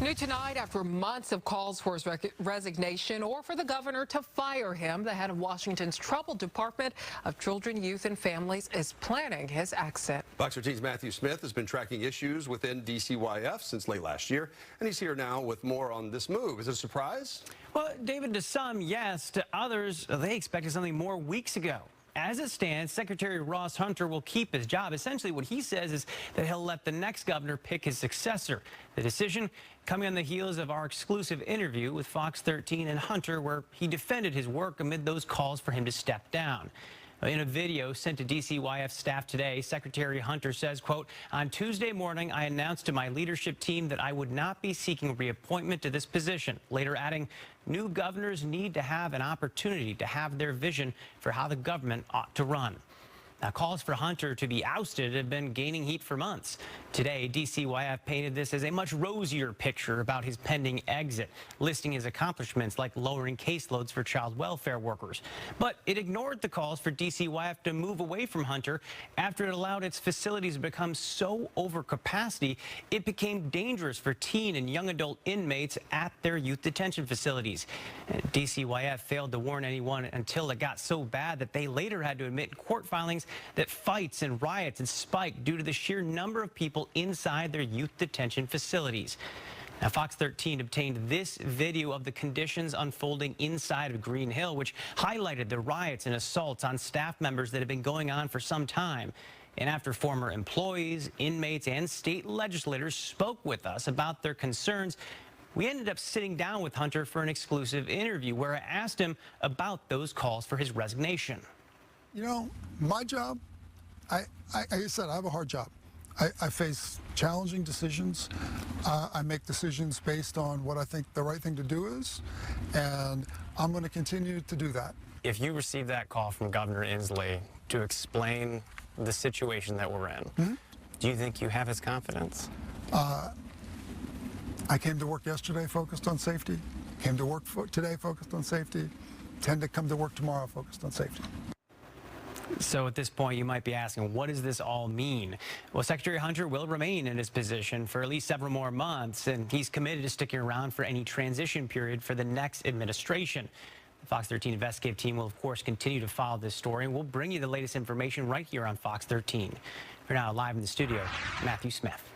New tonight, after months of calls for his resignation or for the governor to fire him, the head of Washington's troubled Department of Children, Youth and Families is planning his exit. Fox 13's Matthew Smith has been tracking issues within DCYF since late last year, and he's here now with more on this move. Is it a surprise? Well, David, to some, yes. To others, they expected something more weeks ago. As it stands, Secretary Ross Hunter will keep his job. Essentially, what he says is that he'll let the next governor pick his successor. The decision coming on the heels of our exclusive interview with Fox 13 and Hunter, where he defended his work amid those calls for him to step down. In a video sent to DCYF staff today, Secretary Hunter says, quote, "On Tuesday morning, I announced to my leadership team that I would not be seeking reappointment to this position," later adding, "New governors need to have an opportunity to have their vision for how the government ought to run." Now, calls for Hunter to be ousted have been gaining heat for months. Today, DCYF painted this as a much rosier picture about his pending exit, listing his accomplishments like lowering caseloads for child welfare workers. But it ignored the calls for DCYF to move away from Hunter after it allowed its facilities to become so over capacity, it became dangerous for teen and young adult inmates at their youth detention facilities. And DCYF failed to warn anyone until it got so bad that they later had to admit in court filings that fights and riots had spiked due to the sheer number of people inside their youth detention facilities. Now, Fox 13 obtained this video of the conditions unfolding inside of Green Hill, which highlighted the riots and assaults on staff members that have been going on for some time. And after former employees, inmates, and state legislators spoke with us about their concerns, we ended up sitting down with Hunter for an exclusive interview where I asked him about those calls for his resignation. You know, my job, like I said, I have a hard job. I face challenging decisions. I make decisions based on what I think the right thing to do is, and I'm going to continue to do that. If you receive that call from Governor Inslee to explain the situation that we're in, do you think you have his confidence? I came to work yesterday focused on safety, came to work today focused on safety, tend to come to work tomorrow focused on safety. So at this point, you might be asking, what does this all mean? Well, Secretary Hunter will remain in his position for at least several more months, and he's committed to sticking around for any transition period for the next administration. The Fox 13 investigative team will, of course, continue to follow this story, and we'll bring you the latest information right here on Fox 13. For now, live in the studio, Matthew Smith.